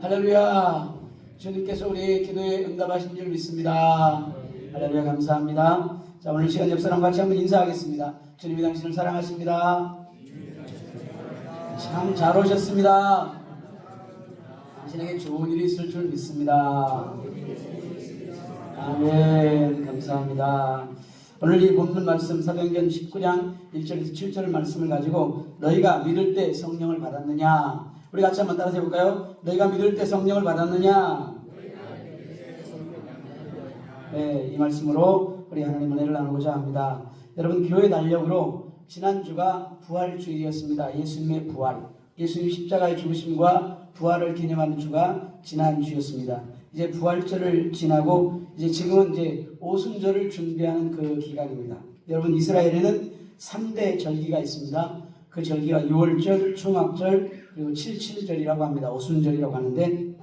할렐루야. 주님께서 우리 기도에 응답하신 줄 믿습니다. 할렐루야. 감사합니다. 자, 오늘 시간 옆사람 같이 한번 인사하겠습니다. 주님이 당신을 사랑하십니다. 참 잘 오셨습니다. 당신에게 좋은 일이 있을 줄 믿습니다. 아멘. 감사합니다. 오늘 이 본문 말씀 사도행전 19장 1절에서 7절 말씀을 가지고 너희가 믿을 때 성령을 받았느냐, 우리 같이 한번 따라서 해볼까요? 너희가 믿을 때 성령을 받았느냐. 네, 이 말씀으로 우리 하나님 은혜를 나누고자 합니다. 여러분, 교회 달력으로 지난주가 부활주일이었습니다. 예수님의 부활, 예수님 십자가의 죽으심과 부활을 기념하는 주가 지난주였습니다. 이제 부활절을 지나고 이제 지금은 이제 오순절을 준비하는 그 기간입니다. 여러분, 이스라엘에는 3대 절기가 있습니다. 그 절기가 6월절, 초막절, 그리고 77절이라고 합니다. 오순절이라고 하는데,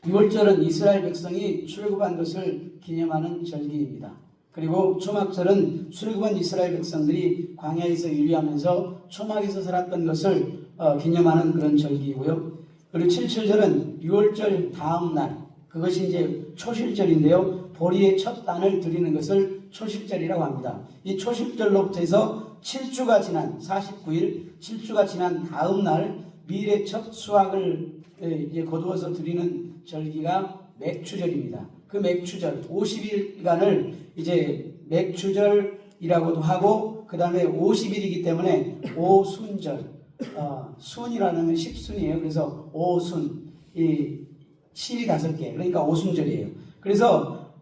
6월절은 이스라엘 백성이 출애굽한 것을 기념하는 절기입니다. 그리고 초막절은 출애굽한 이스라엘 백성들이 광야에서 유리하면서 초막에서 살았던 것을 기념하는 그런 절기이고요. 그리고 77절은 6월절 다음 날, 그것이 이제 초실절인데요. 보리의 첫 단을 드리는 것을 초실절이라고 합니다. 이 초실절로부터 해서 7주가 지난 49일, 7주가 지난 다음 날 밀의 첫 수확을 이제 거두어서 드리는 절기가 맥추절입니다. 그 맥추절 50일간을 이제 맥추절이라고도 하고, 그 다음에 50일이기 때문에 오순절, 순이라는 건 10순이에요. 그래서 오순, 이 7이 5개, 그러니까 오순절이에요. 그래서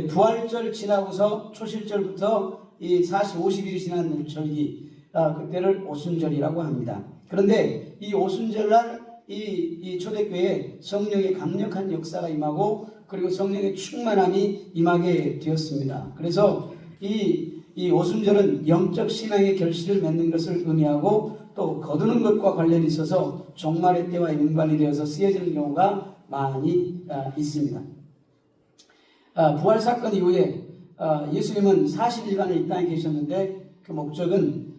부활절 지나고서 초실절부터 이 50일이 지난 절기, 그때를 오순절이라고 합니다. 그런데 이 오순절날 이 초대교회에 성령의 강력한 역사가 임하고, 그리고 성령의 충만함이 임하게 되었습니다. 그래서 이 오순절은 영적 신앙의 결실을 맺는 것을 의미하고, 또 거두는 것과 관련이 있어서 종말의 때와 연관이 되어서 쓰여지는 경우가 많이 있습니다. 부활 사건 이후에 예수님은 40일간을 이 땅에 계셨는데, 그 목적은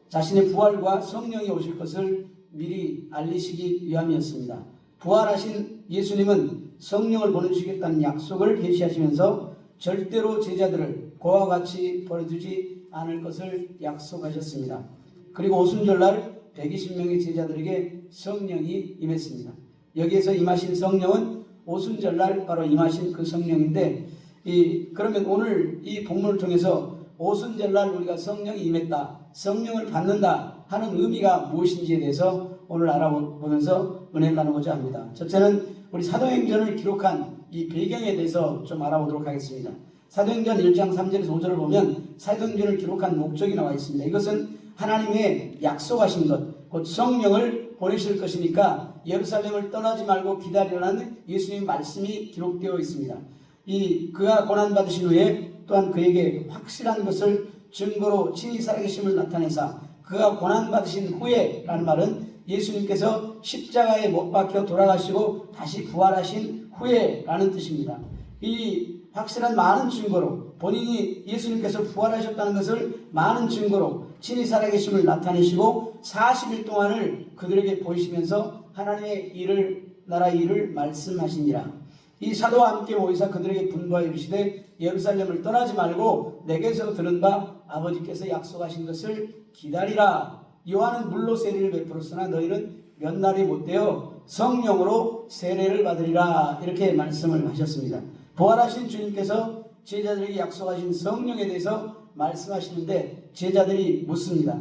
자신의 부활과 성령이 오실 것을 미리 알리시기 위함이었습니다. 부활하신 예수님은 성령을 보내주시겠다는 약속을 계시하시면서 절대로 제자들을 고와 같이 버려두지 않을 것을 약속하셨습니다. 그리고 오순절날 120명의 제자들에게 성령이 임했습니다. 여기에서 임하신 성령은 오순절날 바로 임하신 그 성령인데, 그러면 오늘 이 본문을 통해서 오순절날 우리가 성령이 임했다, 성령을 받는다 하는 의미가 무엇인지에 대해서 오늘 알아보면서 은혜를 나누고자 합니다. 첫째는 우리 사도행전을 기록한 이 배경에 대해서 좀 알아보도록 하겠습니다. 사도행전 1장 3절에서 5절을 보면 사도행전을 기록한 목적이 나와 있습니다. 이것은 하나님의 약속하신 것, 곧 성령을 보내실 것이니까 예루살렘을 떠나지 말고 기다리라는 예수님의 말씀이 기록되어 있습니다. 그가 고난받으신 후에 또한 그에게 확실한 것을 증거로 친히 살아계심을 나타내사, 그가 고난받으신 후에 라는 말은 예수님께서 십자가에 못 박혀 돌아가시고 다시 부활하신 후에 라는 뜻입니다. 이 확실한 많은 증거로, 본인이 예수님께서 부활하셨다는 것을 많은 증거로 친히 살아계심을 나타내시고 40일 동안을 그들에게 보이시면서 하나님의 일을, 나라의 일을 말씀하시니라. 이 사도와 함께 모이사 그들에게 분부하여 이르시되 예루살렘을 떠나지 말고 내게서 들은 바 아버지께서 약속하신 것을 기다리라. 요한은 물로 세례를 베풀었으나 너희는 몇 날이 못되어 성령으로 세례를 받으리라. 이렇게 말씀을 하셨습니다. 부활하신 주님께서 제자들에게 약속하신 성령에 대해서 말씀하시는데, 제자들이 묻습니다.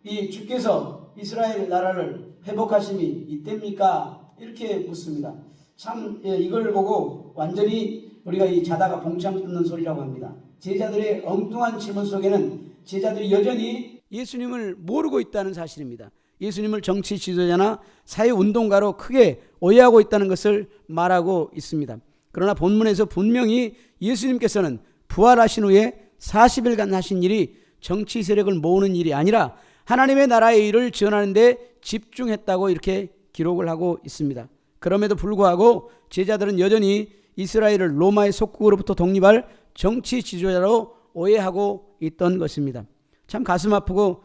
이 주께서 이스라엘 나라를 회복하심이 이때입니까? 이렇게 묻습니다. 참 이걸 보고 완전히 우리가 이 자다가 봉창 뜯는 소리라고 합니다. 제자들의 엉뚱한 질문 속에는 제자들이 여전히 예수님을 모르고 있다는 사실입니다. 예수님을 정치 지도자나 사회운동가로 크게 오해하고 있다는 것을 말하고 있습니다. 그러나 본문에서 분명히 예수님께서는 부활하신 후에 40일간 하신 일이 정치 세력을 모으는 일이 아니라 하나님의 나라의 일을 전하는 데 집중했다고 이렇게 기록을 하고 있습니다. 그럼에도 불구하고 제자들은 여전히 이스라엘을 로마의 속국으로부터 독립할 정치 지도자로 오해하고 있던 것입니다. 참 가슴 아프고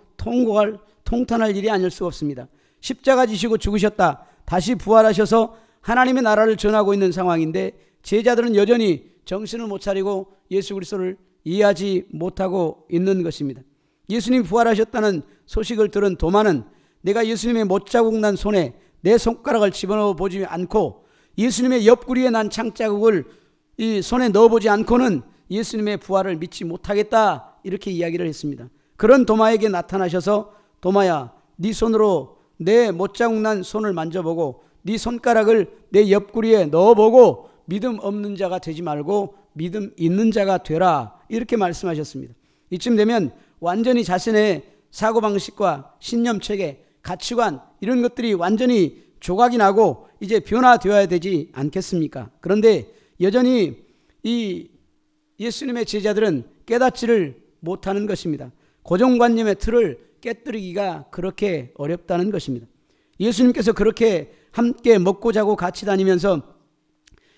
통탄할 일이 아닐 수 없습니다. 십자가 지시고 죽으셨다, 다시 부활하셔서 하나님의 나라를 전하고 있는 상황인데 제자들은 여전히 정신을 못 차리고 예수 그리스도를 이해하지 못하고 있는 것입니다. 예수님이 부활하셨다는 소식을 들은 도마는 내가 예수님의 못자국 난 손에 내 손가락을 집어넣어 보지 않고 예수님의 옆구리에 난 창자국을 이 손에 넣어보지 않고는 예수님의 부활을 믿지 못하겠다, 이렇게 이야기를 했습니다. 그런 도마에게 나타나셔서 도마야, 네 손으로 내 못자국 난 손을 만져보고 네 손가락을 내 옆구리에 넣어보고 믿음 없는 자가 되지 말고 믿음 있는 자가 되라, 이렇게 말씀하셨습니다. 이쯤 되면 완전히 자신의 사고방식과 신념체계, 가치관 이런 것들이 완전히 조각이 나고 이제 변화되어야 되지 않겠습니까? 그런데 여전히 이 예수님의 제자들은 깨닫지를 못하는 것입니다. 고정관념의 틀을 깨뜨리기가 그렇게 어렵다는 것입니다. 예수님께서 그렇게 함께 먹고 자고 같이 다니면서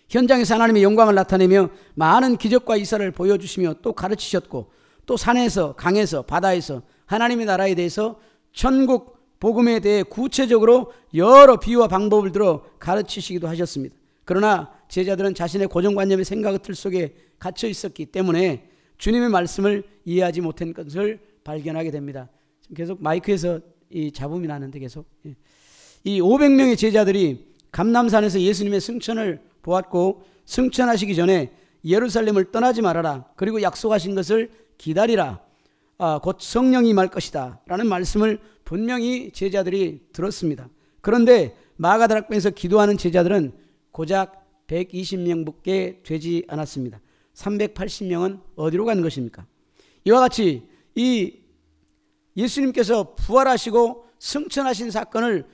현장에서 하나님의 영광을 나타내며 많은 기적과 이사를 보여주시며 또 가르치셨고 또 산에서 강에서 바다에서 하나님의 나라에 대해서 천국 복음에 대해 구체적으로 여러 비유와 방법을 들어 가르치시기도 하셨습니다. 그러나 제자들은 자신의 고정관념의 생각의 틀 속에 갇혀 있었기 때문에 주님의 말씀을 이해하지 못한 것을 발견하게 됩니다. 계속 마이크에서 이 잡음이 나는데 계속 이 500명의 제자들이 감람산에서 예수님의 승천을 보았고 승천하시기 전에 예루살렘을 떠나지 말아라, 그리고 약속하신 것을 기다리라, 곧 성령이 임할 것이다 라는 말씀을 분명히 제자들이 들었습니다. 그런데 마가다락방에서 기도하는 제자들은 고작 120명밖에 되지 않았습니다. 380명은 어디로 간 것입니까? 이와 같이 이 예수님께서 부활하시고 승천하신 사건을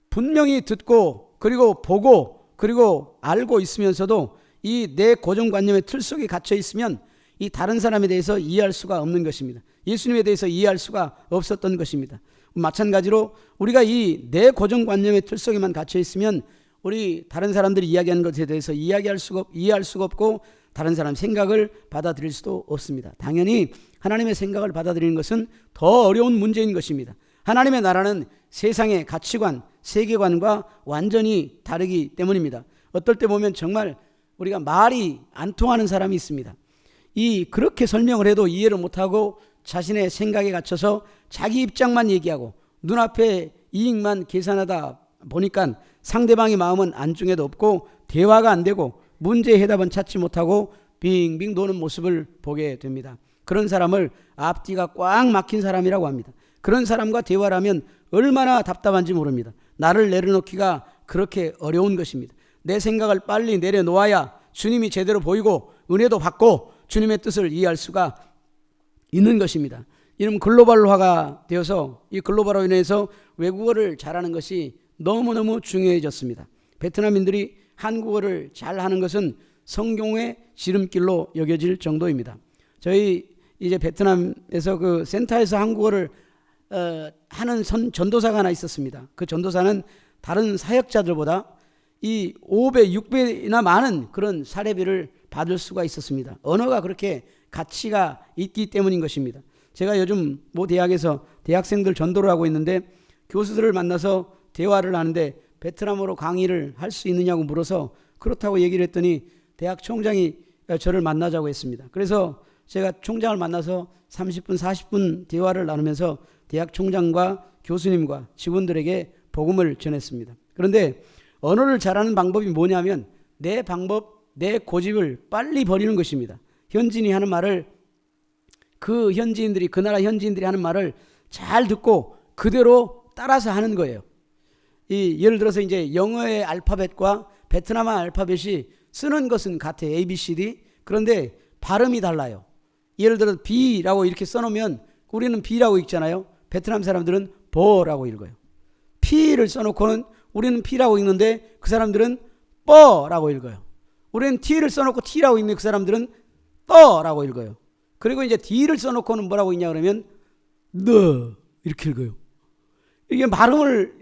분명히 듣고 그리고 보고 그리고 알고 있으면서도 이 내 고정관념의 틀 속에 갇혀 있으면 이 다른 사람에 대해서 이해할 수가 없는 것입니다. 예수님에 대해서 이해할 수가 없었던 것입니다. 마찬가지로 우리가 이 내 고정관념의 틀 속에만 갇혀 있으면 우리 다른 사람들이 이야기하는 것에 대해서 이해할 수가 없고 다른 사람 생각을 받아들일 수도 없습니다. 당연히 하나님의 생각을 받아들이는 것은 더 어려운 문제인 것입니다. 하나님의 나라는 세상의 가치관, 세계관과 완전히 다르기 때문입니다. 어떨 때 보면 정말 우리가 말이 안 통하는 사람이 있습니다. 그렇게 설명을 해도 이해를 못하고 자신의 생각에 갇혀서 자기 입장만 얘기하고 눈앞에 이익만 계산하다 보니까 상대방의 마음은 안중에도 없고 대화가 안 되고 문제의 해답은 찾지 못하고 빙빙 도는 모습을 보게 됩니다. 그런 사람을 앞뒤가 꽉 막힌 사람이라고 합니다. 그런 사람과 대화를 하면 얼마나 답답한지 모릅니다. 나를 내려놓기가 그렇게 어려운 것입니다. 내 생각을 빨리 내려놓아야 주님이 제대로 보이고 은혜도 받고 주님의 뜻을 이해할 수가 있는 것입니다. 이런 글로벌화가 되어서 이 글로벌화로 인해서 외국어를 잘하는 것이 너무너무 중요해졌습니다. 베트남인들이 한국어를 잘하는 것은 성공의 지름길로 여겨질 정도입니다. 저희 이제 베트남에서 그 센터에서 한국어를 하는 전도사가 하나 있었습니다. 그 전도사는 다른 사역자들보다 이 5배, 6배나 많은 그런 사례비를 받을 수가 있었습니다. 언어가 그렇게 가치가 있기 때문인 것입니다. 제가 요즘 모 대학에서 대학생들 전도를 하고 있는데 교수들을 만나서 대화를 하는데 베트남어로 강의를 할 수 있느냐고 물어서 그렇다고 얘기를 했더니 대학 총장이 저를 만나자고 했습니다. 그래서 제가 총장을 만나서 30분, 40분 대화를 나누면서 대학 총장과 교수님과 직원들에게 복음을 전했습니다. 그런데 언어를 잘하는 방법이 뭐냐면 내 방법, 내 고집을 빨리 버리는 것입니다. 현지인이 하는 말을 그 현지인들이, 그 나라 현지인들이 하는 말을 잘 듣고 그대로 따라서 하는 거예요. 예를 들어서 이제 영어의 알파벳과 베트남어 알파벳이 쓰는 것은 같아요. A, B, C, D. 그런데 발음이 달라요. 예를 들어 B라고 이렇게 써놓으면 우리는 B라고 읽잖아요. 베트남 사람들은 버라고 읽어요. P를 써놓고는 우리는 P라고 읽는데 그 사람들은 뻐라고 읽어요. 우리는 T를 써놓고 T라고 읽는데 그 사람들은 떠라고 읽어요. 그리고 이제 D를 써놓고는 뭐라고 읽냐 그러면 너 이렇게 읽어요. 이게 발음을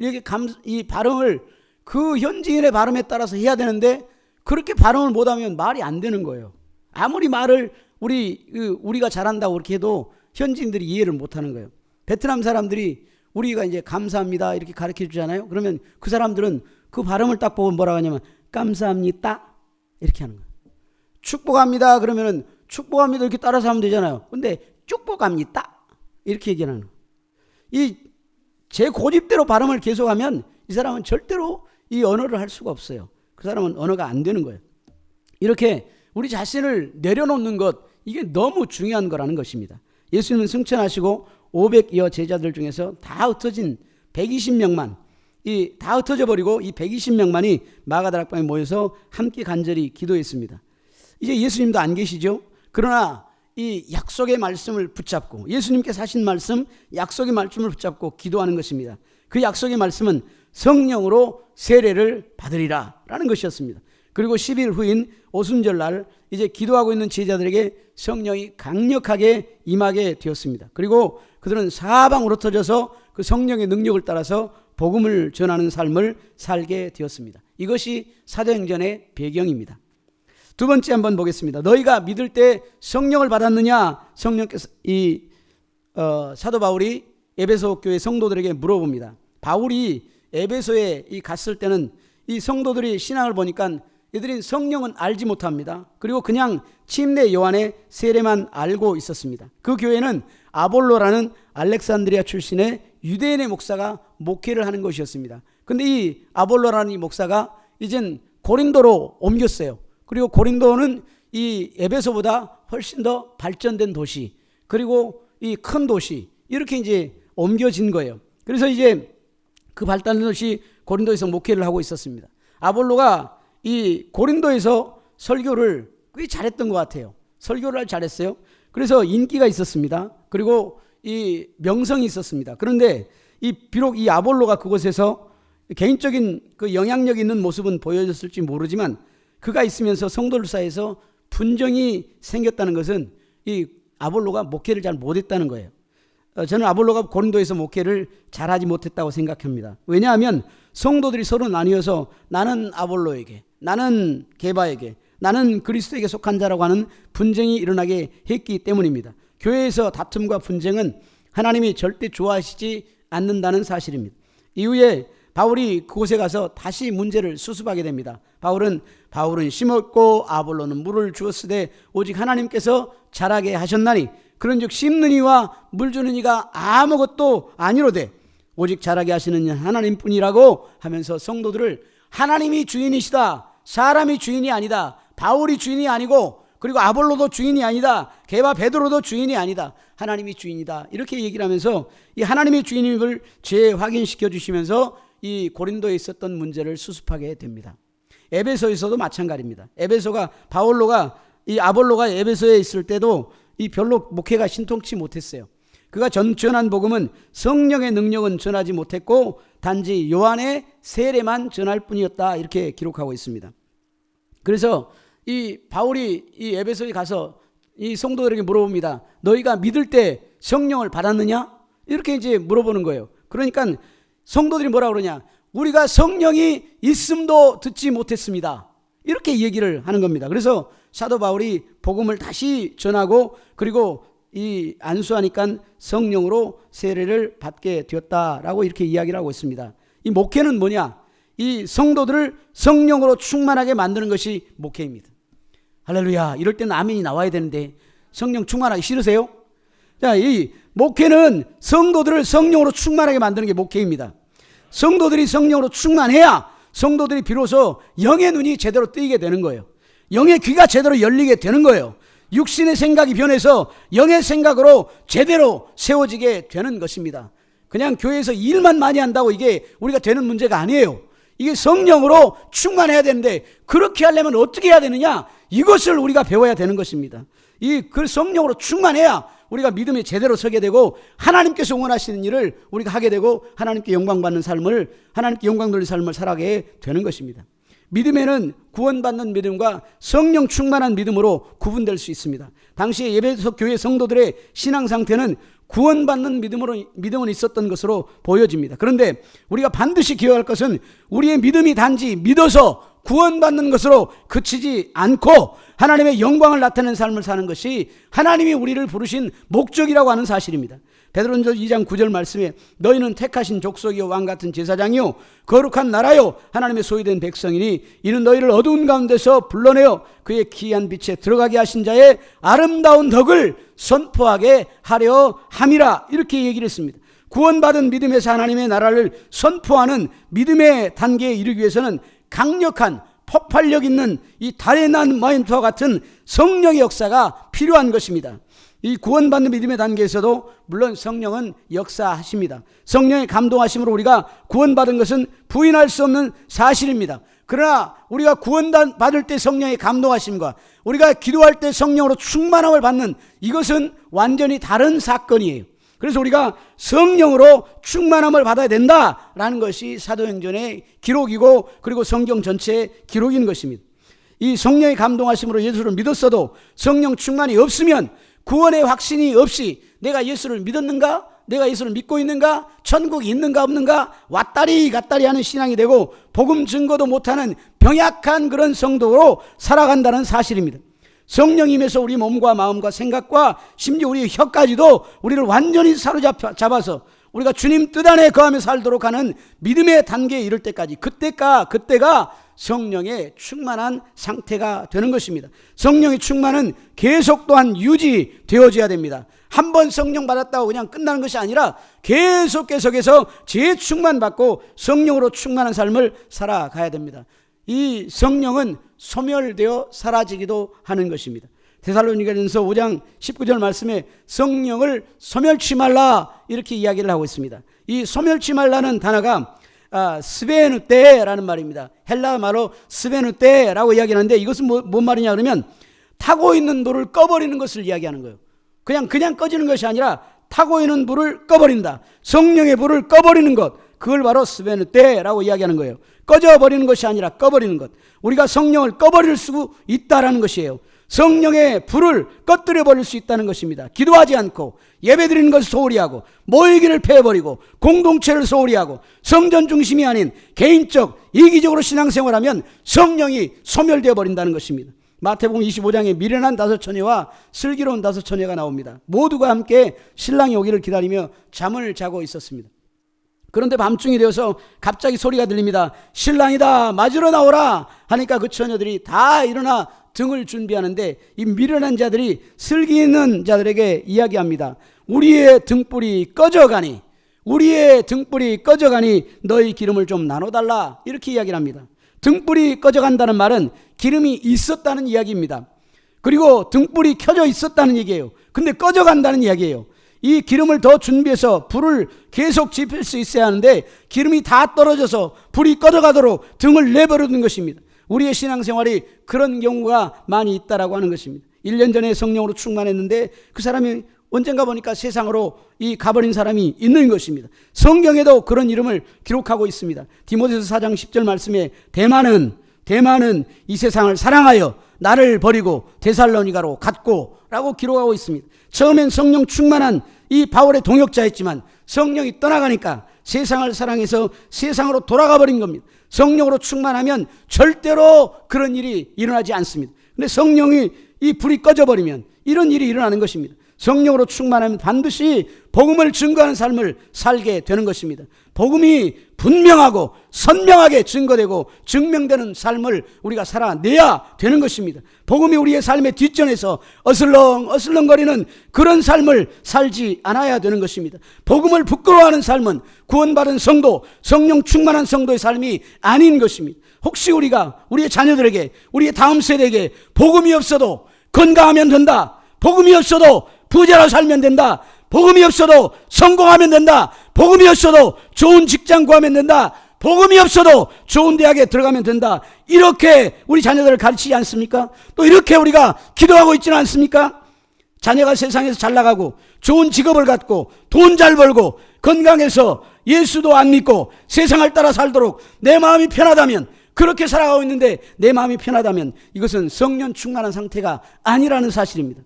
이 발음을 그 현지인의 발음에 따라서 해야 되는데 그렇게 발음을 못하면 말이 안 되는 거예요. 아무리 말을 우리가 잘한다고 그렇게 해도 현지인들이 이해를 못하는 거예요. 베트남 사람들이 우리가 이제 감사합니다 이렇게 가르쳐 주잖아요. 그러면 그 사람들은 그 발음을 딱 보고 뭐라고 하냐면 감사합니다 이렇게 하는 거예요. 축복합니다 그러면은 축복합니다 이렇게 따라서 하면 되잖아요. 근데 축복합니다 이렇게 얘기하는 거예요. 이 제 고집대로 발음을 계속하면 이 사람은 절대로 이 언어를 할 수가 없어요. 그 사람은 언어가 안 되는 거예요. 이렇게 우리 자신을 내려놓는 것, 이게 너무 중요한 거라는 것입니다. 예수님은 승천하시고 500여 제자들 중에서 다 흩어진 120명만 다 흩어져 버리고 이 120명만이 마가다락방에 모여서 함께 간절히 기도했습니다. 이제 예수님도 안 계시죠. 그러나 이 약속의 말씀을 붙잡고 예수님께서 하신 말씀, 약속의 말씀을 붙잡고 기도하는 것입니다. 그 약속의 말씀은 성령으로 세례를 받으리라 라는 것이었습니다. 그리고 10일 후인 오순절날 이제 기도하고 있는 제자들에게 성령이 강력하게 임하게 되었습니다. 그리고 그들은 사방으로 터져서 그 성령의 능력을 따라서 복음을 전하는 삶을 살게 되었습니다. 이것이 사도행전의 배경입니다. 두 번째 한번 보겠습니다. 너희가 믿을 때 성령을 받았느냐? 성령께서 사도 바울이 에베소 교회 성도들에게 물어봅니다. 바울이 에베소에 갔을 때는 이 성도들이 신앙을 보니까 이들이 성령은 알지 못합니다. 그리고 그냥 침례 요한의 세례만 알고 있었습니다. 그 교회는 아볼로라는 알렉산드리아 출신의 유대인의 목사가 목회를 하는 것이었습니다. 근데 이 아볼로라는 이 목사가 이젠 고린도로 옮겼어요. 그리고 고린도는 이 에베소보다 훨씬 더 발전된 도시, 그리고 이 큰 도시, 이렇게 이제 옮겨진 거예요. 그래서 이제 그 발달된 도시 고린도에서 목회를 하고 있었습니다. 아볼로가 이 고린도에서 설교를 꽤 잘했던 것 같아요. 설교를 잘했어요. 그래서 인기가 있었습니다. 그리고 이 명성이 있었습니다. 그런데 비록 이 아볼로가 그곳에서 개인적인 그 영향력 있는 모습은 보여줬을지 모르지만 그가 있으면서 성도들 사이에서 분쟁이 생겼다는 것은 이 아볼로가 목회를 잘 못했다는 거예요. 저는 아볼로가 고린도에서 목회를 잘하지 못했다고 생각합니다. 왜냐하면 성도들이 서로 나뉘어서 나는 아볼로에게, 나는 게바에게, 나는 그리스도에게 속한 자라고 하는 분쟁이 일어나게 했기 때문입니다. 교회에서 다툼과 분쟁은 하나님이 절대 좋아하시지 않는다는 사실입니다. 이후에 바울이 그곳에 가서 다시 문제를 수습하게 됩니다. 바울은 심었고 아볼로는 물을 주었으되 오직 하나님께서 자라게 하셨나니 그런즉 심는 이와 물 주는 이가 아무것도 아니로되 오직 자라게 하시는 이는 하나님뿐이라고 하면서 성도들을 하나님이 주인이시다, 사람이 주인이 아니다, 바울이 주인이 아니고 그리고 아볼로도 주인이 아니다, 게바 베드로도 주인이 아니다, 하나님이 주인이다, 이렇게 얘기를 하면서 이 하나님의 주인임을 재확인시켜 주시면서 이 고린도에 있었던 문제를 수습하게 됩니다. 에베소에서도 마찬가지입니다. 이 아볼로가 에베소에 있을 때도 이 별로 목회가 신통치 못했어요. 그가 전한 복음은 성령의 능력은 전하지 못했고 단지 요한의 세례만 전할 뿐이었다, 이렇게 기록하고 있습니다. 그래서 이 바울이 이 에베소에 가서 이 성도들에게 물어봅니다. 너희가 믿을 때 성령을 받았느냐? 이렇게 이제 물어보는 거예요. 그러니까 성도들이 뭐라 그러냐? 우리가 성령이 있음도 듣지 못했습니다, 이렇게 얘기를 하는 겁니다. 그래서 사도 바울이 복음을 다시 전하고 그리고 이 안수하니까 성령으로 세례를 받게 되었다라고 이렇게 이야기를 하고 있습니다. 이 목회는 뭐냐? 이 성도들을 성령으로 충만하게 만드는 것이 목회입니다. 할렐루야. 이럴 때는 아멘이 나와야 되는데 성령 충만하기 싫으세요? 자, 이 목회는 성도들을 성령으로 충만하게 만드는 게 목회입니다. 성도들이 성령으로 충만해야 성도들이 비로소 영의 눈이 제대로 뜨이게 되는 거예요. 영의 귀가 제대로 열리게 되는 거예요. 육신의 생각이 변해서 영의 생각으로 제대로 세워지게 되는 것입니다. 그냥 교회에서 일만 많이 한다고 이게 우리가 되는 문제가 아니에요. 이게 성령으로 충만해야 되는데 그렇게 하려면 어떻게 해야 되느냐? 이것을 우리가 배워야 되는 것입니다. 그 성령으로 충만해야 우리가 믿음에 제대로 서게 되고 하나님께서 원하시는 일을 우리가 하게 되고 하나님께 영광받는 삶을, 하나님께 영광 돌리는 삶을 살아가게 되는 것입니다. 믿음에는 구원받는 믿음과 성령 충만한 믿음으로 구분될 수 있습니다. 당시에 에베소 교회 성도들의 신앙 상태는 구원받는 믿음은 있었던 것으로 보여집니다. 그런데 우리가 반드시 기억할 것은 우리의 믿음이 단지 믿어서 구원받는 것으로 그치지 않고 하나님의 영광을 나타내는 삶을 사는 것이 하나님이 우리를 부르신 목적이라고 하는 사실입니다. 베드로전서 2장 9절 말씀에 너희는 택하신 족속이요 왕같은 제사장이요 거룩한 나라요 하나님의 소유된 백성이니 이는 너희를 어두운 가운데서 불러내어 그의 기이한 빛에 들어가게 하신 자의 아름다운 덕을 선포하게 하려 함이라. 이렇게 얘기를 했습니다. 구원받은 믿음에서 하나님의 나라를 선포하는 믿음의 단계에 이르기 위해서는 강력한 폭발력 있는 이 다이나마이트와 같은 성령의 역사가 필요한 것입니다. 이 구원받는 믿음의 단계에서도 물론 성령은 역사하십니다. 성령의 감동하심으로 우리가 구원받은 것은 부인할 수 없는 사실입니다. 그러나 우리가 구원받을 때 성령의 감동하심과 우리가 기도할 때 성령으로 충만함을 받는 이것은 완전히 다른 사건이에요. 그래서 우리가 성령으로 충만함을 받아야 된다라는 것이 사도행전의 기록이고 그리고 성경 전체의 기록인 것입니다. 이 성령의 감동하심으로 예수를 믿었어도 성령 충만이 없으면 구원의 확신이 없이 내가 예수를 믿었는가? 내가 예수를 믿고 있는가? 천국이 있는가 없는가? 왔다리 갔다리 하는 신앙이 되고 복음 증거도 못하는 병약한 그런 성도로 살아간다는 사실입니다. 성령님에서 우리 몸과 마음과 생각과 심지어 우리 혀까지도 우리를 완전히 사로잡아서 우리가 주님 뜻 안에 거하며 살도록 하는 믿음의 단계에 이를 때까지 그때가 성령의 충만한 상태가 되는 것입니다. 성령의 충만은 계속 또한 유지되어져야 됩니다. 한 번 성령 받았다고 그냥 끝나는 것이 아니라 계속해서 재충만 받고 성령으로 충만한 삶을 살아가야 됩니다. 이 성령은 소멸되어 사라지기도 하는 것입니다. 데살로니가전서 5장 19절 말씀에 성령을 소멸치 말라 이렇게 이야기를 하고 있습니다. 이 소멸치 말라는 단어가 스베누떼라는 말입니다. 헬라 말로 스베누떼라고 이야기하는데 이것은 뭔 말이냐 그러면 타고 있는 불을 꺼버리는 것을 이야기하는 거예요. 그냥 꺼지는 것이 아니라 타고 있는 불을 꺼버린다. 성령의 불을 꺼버리는 것, 그걸 바로 스베누떼라고 이야기하는 거예요. 꺼져버리는 것이 아니라 꺼버리는 것. 우리가 성령을 꺼버릴 수 있다라는 것이에요. 성령의 불을 꺼뜨려 버릴 수 있다는 것입니다. 기도하지 않고 예배드리는 것을 소홀히 하고 모이기를 패해버리고 공동체를 소홀히 하고 성전 중심이 아닌 개인적 이기적으로 신앙생활하면 성령이 소멸되어 버린다는 것입니다. 마태복음 25장에 미련한 5처녀와 슬기로운 5처녀가 나옵니다. 모두가 함께 신랑이 오기를 기다리며 잠을 자고 있었습니다. 그런데 밤중이 되어서 갑자기 소리가 들립니다. 신랑이다, 맞으러 나오라 하니까 그 처녀들이 다 일어나 등을 준비하는데 이 미련한 자들이 슬기 있는 자들에게 이야기합니다. 우리의 등불이 꺼져가니 너희 기름을 좀 나눠달라 이렇게 이야기를 합니다. 등불이 꺼져간다는 말은 기름이 있었다는 이야기입니다. 그리고 등불이 켜져 있었다는 얘기예요. 근데 꺼져간다는 이야기예요. 이 기름을 더 준비해서 불을 계속 지필 수 있어야 하는데 기름이 다 떨어져서 불이 꺼져가도록 등을 내버려둔 것입니다. 우리의 신앙생활이 그런 경우가 많이 있다라고 하는 것입니다. 1년 전에 성령으로 충만했는데 그 사람이 언젠가 보니까 세상으로 가버린 사람이 있는 것입니다. 성경에도 그런 이름을 기록하고 있습니다. 디모데서 4장 10절 말씀에 대만은 이 세상을 사랑하여 나를 버리고 데살로니가로 갔고 라고 기록하고 있습니다. 처음엔 성령 충만한 이 바울의 동역자였지만 성령이 떠나가니까 세상을 사랑해서 세상으로 돌아가 버린 겁니다. 성령으로 충만하면 절대로 그런 일이 일어나지 않습니다. 근데 성령이 이 불이 꺼져버리면 이런 일이 일어나는 것입니다. 성령으로 충만하면 반드시 복음을 증거하는 삶을 살게 되는 것입니다. 복음이 분명하고 선명하게 증거되고 증명되는 삶을 우리가 살아내야 되는 것입니다. 복음이 우리의 삶의 뒷전에서 어슬렁거리는 그런 삶을 살지 않아야 되는 것입니다. 복음을 부끄러워하는 삶은 구원받은 성도, 성령 충만한 성도의 삶이 아닌 것입니다. 혹시 우리가 우리의 자녀들에게, 우리의 다음 세대에게 복음이 없어도 건강하면 된다, 복음이 없어도 부자로 살면 된다, 복음이 없어도 성공하면 된다, 복음이 없어도 좋은 직장 구하면 된다, 복음이 없어도 좋은 대학에 들어가면 된다, 이렇게 우리 자녀들을 가르치지 않습니까? 또 이렇게 우리가 기도하고 있지는 않습니까? 자녀가 세상에서 잘 나가고 좋은 직업을 갖고 돈 잘 벌고 건강해서 예수도 안 믿고 세상을 따라 살도록 내 마음이 편하다면, 그렇게 살아가고 있는데 내 마음이 편하다면 이것은 성령 충만한 상태가 아니라는 사실입니다.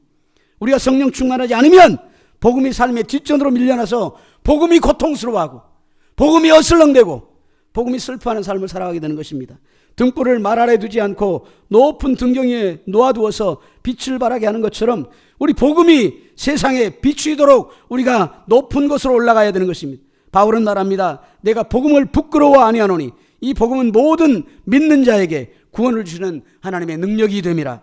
우리가 성령 충만하지 않으면 복음이 삶의 뒷전으로 밀려나서 복음이 고통스러워하고 복음이 어슬렁대고 복음이 슬퍼하는 삶을 살아가게 되는 것입니다. 등불을 말 아래 두지 않고 높은 등경 위에 놓아두어서 빛을 발하게 하는 것처럼 우리 복음이 세상에 비추이도록 우리가 높은 곳으로 올라가야 되는 것입니다. 바울은 말합니다. 내가 복음을 부끄러워 아니하노니 이 복음은 모든 믿는 자에게 구원을 주시는 하나님의 능력이 됨이라.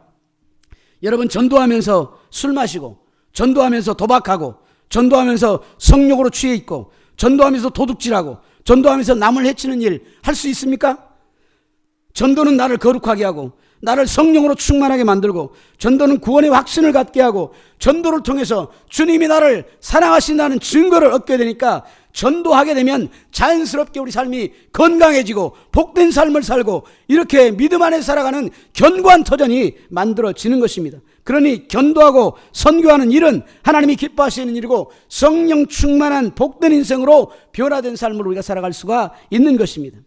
여러분, 전도하면서 술 마시고, 전도하면서 도박하고, 전도하면서 성욕으로 취해 있고, 전도하면서 도둑질하고, 전도하면서 남을 해치는 일 할 수 있습니까? 전도는 나를 거룩하게 하고, 나를 성령으로 충만하게 만들고, 전도는 구원의 확신을 갖게 하고, 전도를 통해서 주님이 나를 사랑하신다는 증거를 얻게 되니까 전도하게 되면 자연스럽게 우리 삶이 건강해지고 복된 삶을 살고 이렇게 믿음 안에 살아가는 견고한 터전이 만들어지는 것입니다. 그러니 견도하고 선교하는 일은 하나님이 기뻐하시는 일이고 성령 충만한 복된 인생으로 변화된 삶을 우리가 살아갈 수가 있는 것입니다.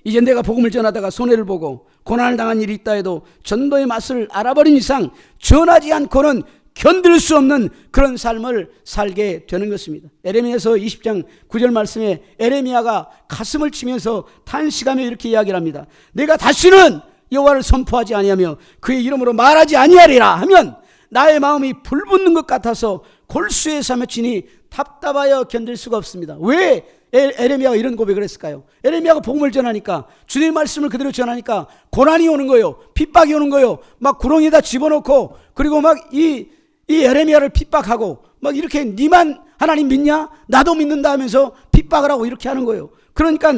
이제 내가 복음을 전하다가 손해를 보고 고난을 당한 일이 있다 해도 전도의 맛을 알아버린 이상 전하지 않고는 견딜 수 없는 그런 삶을 살게 되는 것입니다. 에레미야서 20장 9절 말씀에 에레미야가 가슴을 치면서 탄식하며 이렇게 이야기를 합니다. 내가 다시는 여호와를 선포하지 아니하며 그의 이름으로 말하지 아니하리라 하면 나의 마음이 불붙는 것 같아서 골수에 사무치니 답답하여 견딜 수가 없습니다. 왜 에레미야가 이런 고백을 했을까요? 에레미야가 복음을 전하니까, 주님의 말씀을 그대로 전하니까 고난이 오는 거예요. 핍박이 오는 거예요. 막 구렁이에다 집어넣고, 그리고 막 이 에레미야를 핍박하고 막 이렇게 니만 하나님 믿냐? 나도 믿는다 하면서 핍박을 하고 이렇게 하는 거예요. 그러니까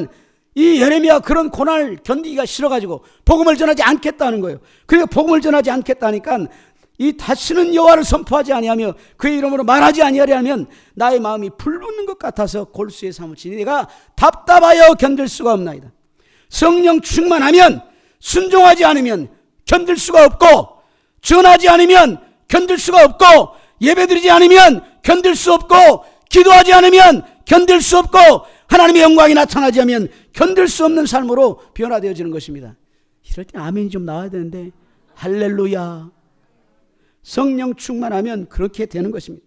이 예레미야 그런 고난을 견디기가 싫어가지고 복음을 전하지 않겠다는 거예요. 그러니까 복음을 전하지 않겠다니까 이 다시는 여호와를 선포하지 아니하며 그의 이름으로 말하지 아니하려 하면 나의 마음이 불붙는 것 같아서 골수에 사무치니 내가 답답하여 견딜 수가 없나이다. 성령 충만하면 순종하지 않으면 견딜 수가 없고, 전하지 않으면 견딜 수가 없고, 예배드리지 않으면 견딜 수 없고, 기도하지 않으면 견딜 수 없고, 하나님의 영광이 나타나지 않으면 견딜 수 없는 삶으로 변화되어지는 것입니다. 이럴 때 아멘이 좀 나와야 되는데, 할렐루야. 성령 충만하면 그렇게 되는 것입니다.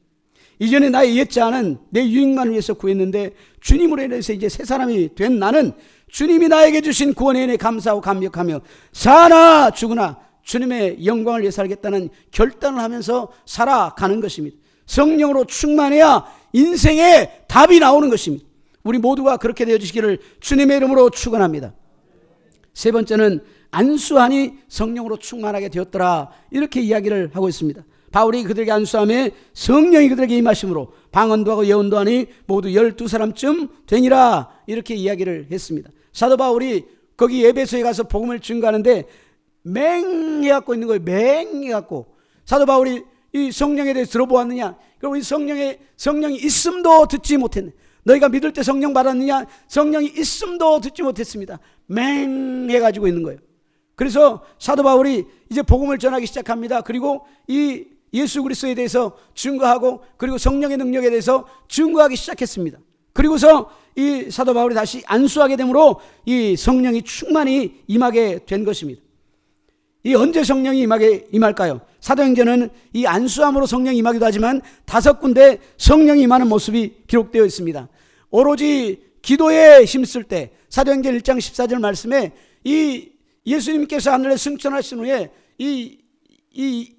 이전에 나의 옛자는 내 유익만을 위해서 구했는데 주님으로 인해서 이제 새 사람이 된 나는 주님이 나에게 주신 구원의 은혜에 감사하고 감격하며 사나 죽으나 주님의 영광을 위해 살겠다는 결단을 하면서 살아가는 것입니다. 성령으로 충만해야 인생의 답이 나오는 것입니다. 우리 모두가 그렇게 되어주시기를 주님의 이름으로 축원합니다. 세 번째는 안수하니 성령으로 충만하게 되었더라, 이렇게 이야기를 하고 있습니다. 바울이 그들에게 안수함에 성령이 그들에게 임하심으로 방언도 하고 예언도 하니 모두 12사람쯤 되니라, 이렇게 이야기를 했습니다. 사도 바울이 거기 에베소에 가서 복음을 증거하는데 맹해갖고 있는 거예요. 맹해갖고. 사도 바울이 이 성령에 대해서 들어보았느냐? 그리고 이 성령이 있음도 듣지 못했네. 너희가 믿을 때 성령 받았느냐? 성령이 있음도 듣지 못했습니다. 맹해가지고 있는 거예요. 그래서 사도 바울이 이제 복음을 전하기 시작합니다. 그리고 이 예수 그리스도에 대해서 증거하고 그리고 성령의 능력에 대해서 증거하기 시작했습니다. 그리고서 이 사도 바울이 다시 안수하게 되므로 이 성령이 충만히 임하게 된 것입니다. 이 언제 성령이 임할까요? 사도행전은 이 안수함으로 성령이 임하기도 하지만 5군데 성령이 임하는 모습이 기록되어 있습니다. 오로지 기도에 힘쓸 때 사도행전 1장 14절 말씀에 이 예수님께서 하늘에 승천하신 후에 이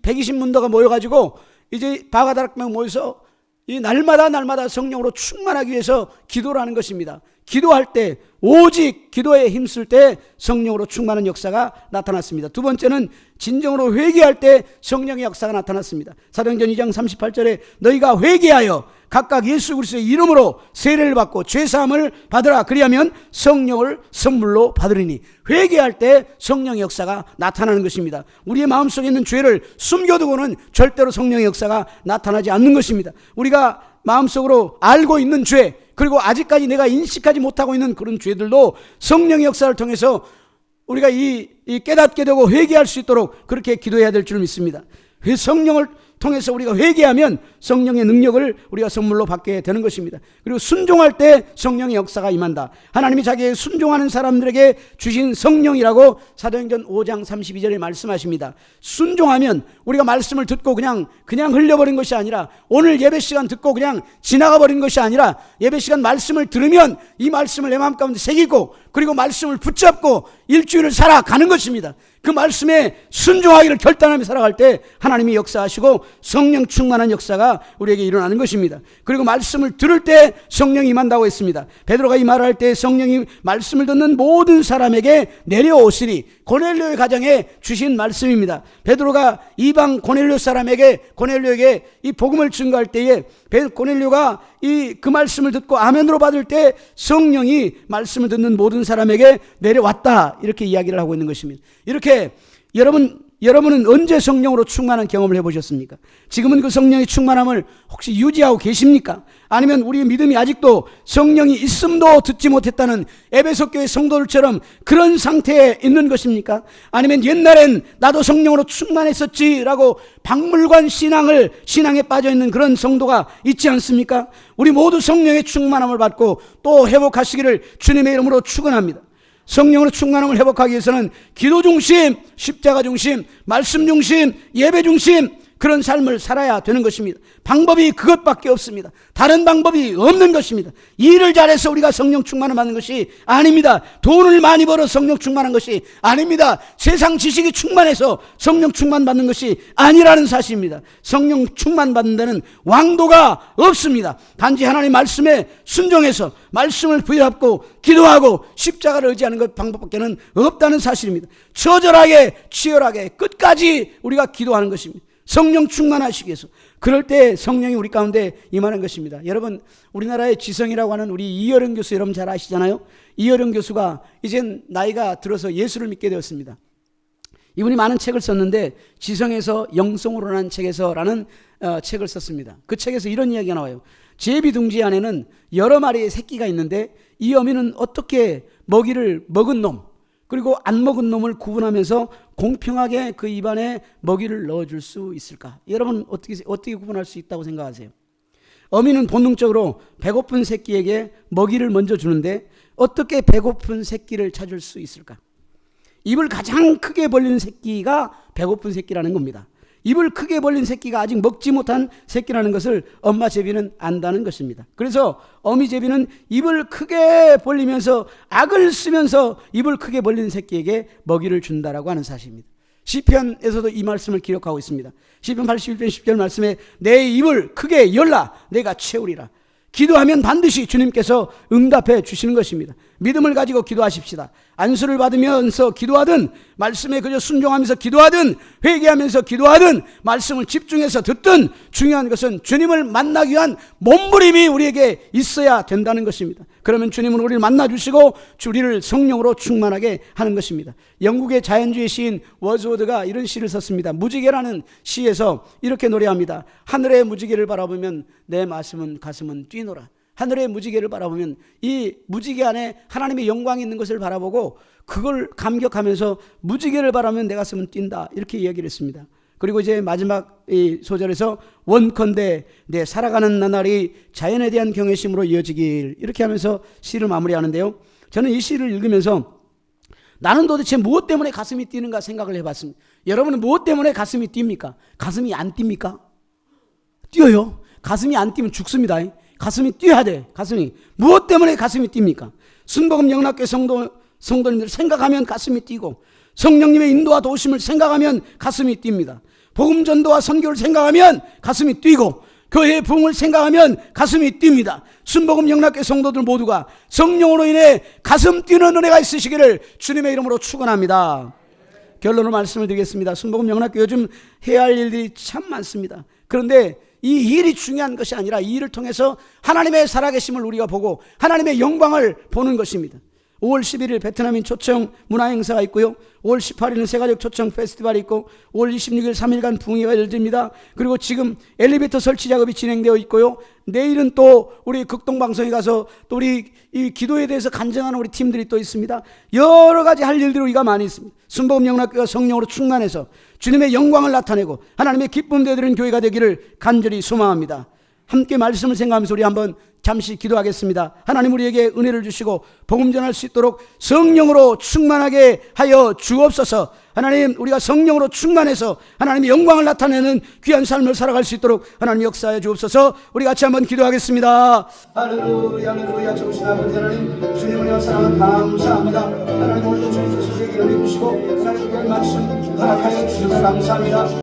120문도가 모여가지고 이제 바가다락방 모여서 이 날마다 성령으로 충만하기 위해서 기도를 하는 것입니다. 기도할 때 오직 기도에 힘쓸 때 성령으로 충만한 역사가 나타났습니다. 두 번째는 진정으로 회개할 때 성령의 역사가 나타났습니다. 사도행전 2장 38절에 너희가 회개하여 각각 예수 그리스도의 이름으로 세례를 받고 죄사함을 받으라, 그리하면 성령을 선물로 받으리니. 회개할 때 성령의 역사가 나타나는 것입니다. 우리의 마음속에 있는 죄를 숨겨두고는 절대로 성령의 역사가 나타나지 않는 것입니다. 우리가 마음속으로 알고 있는 죄, 그리고 아직까지 내가 인식하지 못하고 있는 그런 죄들도 성령의 역사를 통해서 우리가 이 깨닫게 되고 회개할 수 있도록 그렇게 기도해야 될 줄 믿습니다. 성령을 통해서 우리가 회개하면 성령의 능력을 우리가 선물로 받게 되는 것입니다. 그리고 순종할 때 성령의 역사가 임한다. 하나님이 자기의 순종하는 사람들에게 주신 성령이라고 사도행전 5장 32절에 말씀하십니다. 순종하면 우리가 말씀을 듣고 그냥 흘려버린 것이 아니라, 오늘 예배 시간 듣고 그냥 지나가 버린 것이 아니라, 예배 시간 말씀을 들으면 이 말씀을 내 마음 가운데 새기고, 그리고 말씀을 붙잡고 일주일을 살아가는 것입니다. 그 말씀에 순종하기를 결단하며 살아갈 때 하나님이 역사하시고 성령 충만한 역사가 우리에게 일어나는 것입니다. 그리고 말씀을 들을 때 성령이 임한다고 했습니다. 베드로가 이 말을 할 때 성령이 말씀을 듣는 모든 사람에게 내려오시리, 고넬료의 가정에 주신 말씀입니다. 베드로가 이방 고넬료 사람에게, 고넬료에게 이 복음을 증거할 때에 고넬료가 그 말씀을 듣고 아멘으로 받을 때 성령이 말씀을 듣는 모든 사람에게 내려왔다, 이렇게 이야기를 하고 있는 것입니다. 이렇게 여러분은 언제 성령으로 충만한 경험을 해보셨습니까? 지금은 그 성령의 충만함을 혹시 유지하고 계십니까? 아니면 우리의 믿음이 아직도 성령이 있음도 듣지 못했다는 에베소 교회 성도들처럼 그런 상태에 있는 것입니까? 아니면 옛날엔 나도 성령으로 충만했었지라고 박물관 신앙에 빠져있는 그런 성도가 있지 않습니까? 우리 모두 성령의 충만함을 받고 또 회복하시기를 주님의 이름으로 축원합니다. 성령으로 충만함을 회복하기 위해서는 기도 중심, 십자가 중심, 말씀 중심, 예배 중심, 그런 삶을 살아야 되는 것입니다. 방법이 그것밖에 없습니다. 다른 방법이 없는 것입니다. 일을 잘해서 우리가 성령 충만을 받는 것이 아닙니다. 돈을 많이 벌어 성령 충만한 것이 아닙니다. 세상 지식이 충만해서 성령 충만 받는 것이 아니라는 사실입니다. 성령 충만 받는 데는 왕도가 없습니다. 단지 하나님 말씀에 순종해서 말씀을 부여잡고 기도하고 십자가를 의지하는 것 방법밖에는 없다는 사실입니다. 처절하게 치열하게 끝까지 우리가 기도하는 것입니다. 성령 충만하시기 위해서. 그럴 때 성령이 우리 가운데 임하는 것입니다. 여러분, 우리나라의 지성이라고 하는 우리 이어령 교수 여러분 잘 아시잖아요. 이어령 교수가 이젠 나이가 들어서 예수를 믿게 되었습니다. 이분이 많은 책을 썼는데 지성에서 영성으로라는 책에서라는 책을 썼습니다. 그 책에서 이런 이야기가 나와요. 제비둥지 안에는 여러 마리의 새끼가 있는데 이 어미는 어떻게 먹이를 먹은 놈 그리고 안 먹은 놈을 구분하면서 공평하게 그 입안에 먹이를 넣어줄 수 있을까? 여러분 어떻게 구분할 수 있다고 생각하세요? 어미는 본능적으로 배고픈 새끼에게 먹이를 먼저 주는데 어떻게 배고픈 새끼를 찾을 수 있을까? 입을 가장 크게 벌리는 새끼가 배고픈 새끼라는 겁니다. 입을 크게 벌린 새끼가 아직 먹지 못한 새끼라는 것을 엄마 제비는 안다는 것입니다. 그래서 어미 제비는 입을 크게 벌리면서 악을 쓰면서 입을 크게 벌린 새끼에게 먹이를 준다라고 하는 사실입니다. 시편에서도 이 말씀을 기록하고 있습니다. 시편 81편 10절 말씀에 내 입을 크게 열라 내가 채우리라. 기도하면 반드시 주님께서 응답해 주시는 것입니다. 믿음을 가지고 기도하십시다. 안수를 받으면서 기도하든 말씀에 그저 순종하면서 기도하든 회개하면서 기도하든 말씀을 집중해서 듣든 중요한 것은 주님을 만나기 위한 몸부림이 우리에게 있어야 된다는 것입니다. 그러면 주님은 우리를 만나주시고 우리를 성령으로 충만하게 하는 것입니다. 영국의 자연주의 시인 워즈워드가 이런 시를 썼습니다. 무지개라는 시에서 이렇게 노래합니다. 하늘의 무지개를 바라보면 내 가슴은 뛰노라. 하늘의 무지개를 바라보면 이 무지개 안에 하나님의 영광이 있는 것을 바라보고 그걸 감격하면서 무지개를 바라보면 내 가슴은 뛴다. 이렇게 이야기를 했습니다. 그리고 이제 마지막 이 소절에서 원컨대 내 살아가는 나날이 자연에 대한 경외심으로 이어지길 이렇게 하면서 시를 마무리하는데요. 저는 이 시를 읽으면서 나는 도대체 무엇 때문에 가슴이 뛰는가 생각을 해봤습니다. 여러분은 무엇 때문에 가슴이 뜁니까? 가슴이 안 뜁니까? 뛰어요. 가슴이 안 뛰면 죽습니다. 가슴이 뛰어야 돼. 가슴이. 무엇 때문에 가슴이 뜁니까? 순복음 영락교회 성도님들 생각하면 가슴이 뛰고 성령님의 인도와 도우심을 생각하면 가슴이 뜁니다. 복음 전도와 선교를 생각하면 가슴이 뛰고 교회의 부흥을 생각하면 가슴이 뜁니다. 순복음 영락교회 성도들 모두가 성령으로 인해 가슴 뛰는 은혜가 있으시기를 주님의 이름으로 축원합니다. 결론으로 말씀을 드리겠습니다. 순복음 영락교회 요즘 해야 할 일들이 참 많습니다. 그런데 이 일이 중요한 것이 아니라 이 일을 통해서 하나님의 살아계심을 우리가 보고 하나님의 영광을 보는 것입니다. 5월 11일 베트남인 초청 문화행사가 있고요. 5월 18일은 세가족 초청 페스티벌이 있고 5월 26일 3일간 붕괴가 열립니다. 그리고 지금 엘리베이터 설치 작업이 진행되어 있고요. 내일은 또 우리 극동방송에 가서 또 우리 이 기도에 대해서 간증하는 우리 팀들이 또 있습니다. 여러 가지 할 일들이 우리가 많이 있습니다. 순복음영락교회가 성령으로 충만해서 주님의 영광을 나타내고 하나님의 기쁨 되드리는 교회가 되기를 간절히 소망합니다. 함께 말씀을 생각하면서 우리 한번 잠시 기도하겠습니다. 하나님 우리에게 은혜를 주시고 복음 전할 수 있도록 성령으로 충만하게 하여 주옵소서. 하나님 우리가 성령으로 충만해서 하나님의 영광을 나타내는 귀한 삶을 살아갈 수 있도록 하나님 역사해 주옵소서. 우리 같이 한번 기도하겠습니다. 할렐루야 할렐루야. 좋으신 아버지 하나님, 주님을 사랑하는 감사합니다. 하나님 오늘도 주님께서 우리에게 연해 주시고 하나님 귀한 말씀 허락하여 주셔서 감사합니다.